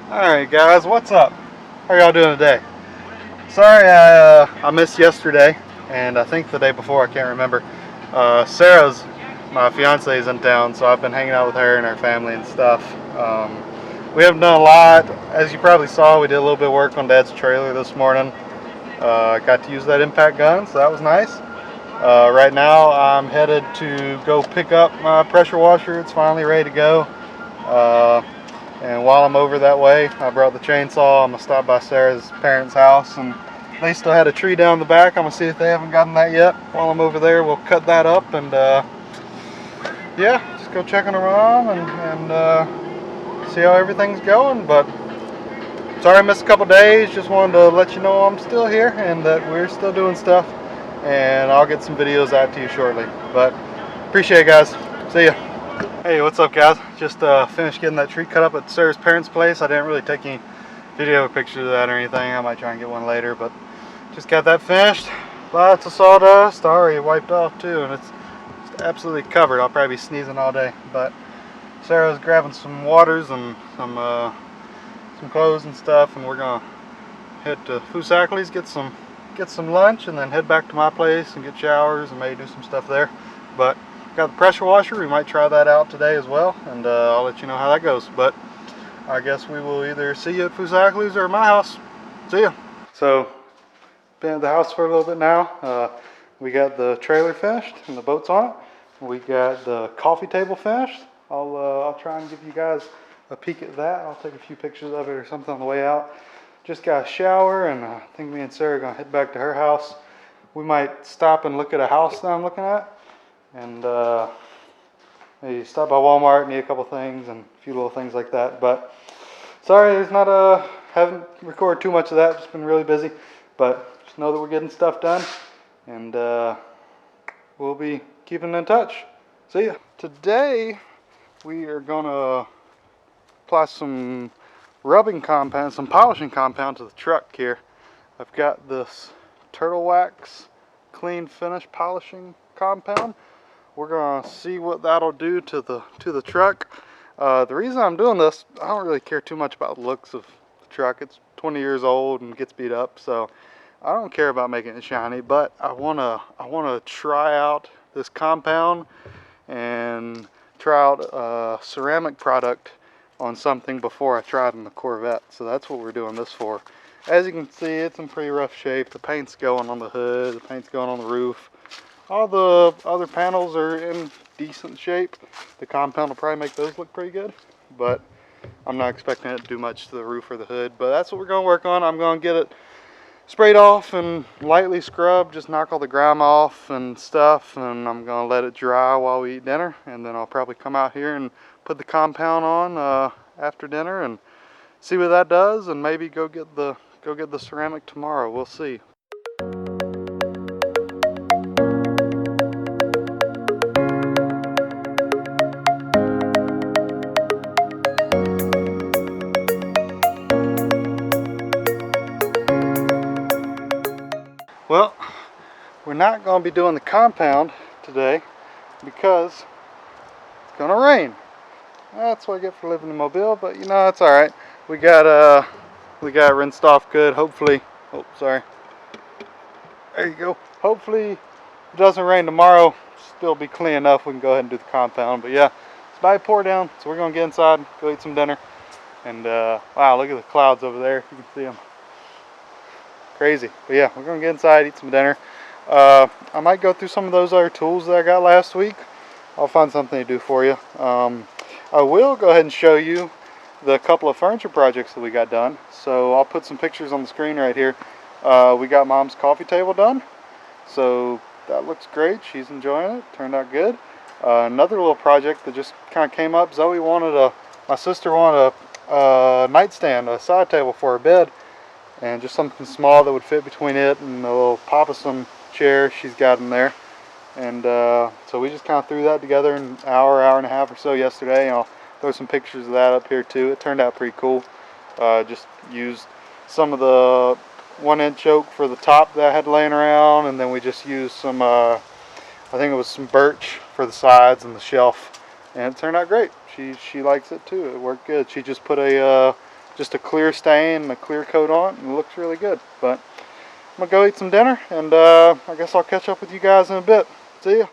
Alright guys, what's up? How y'all doing today? Sorry I missed yesterday, and I think the day before, I can't remember. Sarah's, my fiance, is in town, so I've been hanging out with her and her family and stuff. We haven't done a lot. As you probably saw, we did a little bit of work on Dad's trailer this morning. Got to use that impact gun, so that was nice. Right now I'm headed to go pick up my pressure washer. It's finally ready to go. And while I'm over that way, I brought the chainsaw. I'm going to stop by Sarah's parents' house, and they still had a tree down the back. I'm going to see if they haven't gotten that yet. While I'm over there, we'll cut that up and yeah, just go check on around and see how everything's going. But sorry I missed a couple days. Just wanted to let you know I'm still here and that we're still doing stuff. And I'll get some videos out to you shortly. But appreciate it, guys. See ya. Hey, what's up, guys? Just finished getting that tree cut up at Sarah's parents' place. I didn't really take any video or pictures of that or anything. I might try and get one later, but just got that finished. Lots of sawdust. I already wiped off too, and it's just absolutely covered. I'll probably be sneezing all day. But Sarah's grabbing some waters and some clothes and stuff, and we're gonna head to Fusakli's, get some lunch, and then head back to my place and get showers and maybe do some stuff there. But got the pressure washer. We might try that out today as well, and I'll let you know how that goes. But I guess we will either see you at Fusakli's or my house. See ya. So, been at the house for a little bit now. We got the trailer finished and the boat's on it. We got the coffee table finished. I'll try and give you guys a peek at that. I'll take a few pictures of it or something on the way out. Just got a shower, and I think me and Sarah are gonna head back to her house. We might stop and look at a house that I'm looking at, and maybe stop by Walmart, need a couple things and a few little things like that. But sorry, haven't recorded too much of that. Just been really busy. But just know that we're getting stuff done, and we'll be keeping in touch. See ya. Today we are gonna apply some rubbing compound, some polishing compound to the truck here. I've got this Turtle Wax clean finish polishing compound. We're gonna see what that'll do to the truck. The reason I'm doing this, I don't really care too much about the looks of the truck. It's 20 years old and gets beat up, so I don't care about making it shiny. But I wanna try out this compound and try out a ceramic product on something before I try it in the Corvette. So that's what we're doing this for. As you can see, it's in pretty rough shape. The paint's going on the hood, the paint's going on the roof. All the other panels are in decent shape. The compound will probably make those look pretty good, but I'm not expecting it to do much to the roof or the hood. But that's what we're going to work on. I'm going to get it sprayed off and lightly scrubbed, just knock all the grime off and stuff, and I'm going to let it dry while we eat dinner, and then I'll probably come out here and put the compound on after dinner and see what that does, and maybe go get the ceramic tomorrow. We'll see. Well, we're not going to be doing the compound today because it's going to rain. That's what I get for living in Mobile, but you know, it's all right. We got rinsed off good. Hopefully, oh, sorry. There you go. Hopefully it doesn't rain tomorrow. Still be clean enough. We can go ahead and do the compound. But yeah, it's about to pour down, so we're going to get inside, go eat some dinner. And wow, look at the clouds over there. If you can see them. Crazy. But yeah, we're going to get inside, eat some dinner. I might go through some of those other tools that I got last week. I'll find something to do for you. I will go ahead and show you the couple of furniture projects that we got done. So I'll put some pictures on the screen right here. We got Mom's coffee table done. So that looks great. She's enjoying it. Turned out good. Another little project that just kind of came up. My sister wanted a nightstand, a side table for her bed. And just something small that would fit between it and a little possum chair she's got in there. And so we just kind of threw that together in an hour and a half or so yesterday. And I'll throw some pictures of that up here too. It turned out pretty cool. Just used some of the 1-inch oak for the top that I had laying around, and then we just used some I think it was some birch for the sides and the shelf, and it turned out great. She likes it too. It worked good. She just put just a clear stain and a clear coat on it, and it looks really good. But I'm gonna go eat some dinner, and I guess I'll catch up with you guys in a bit. See ya.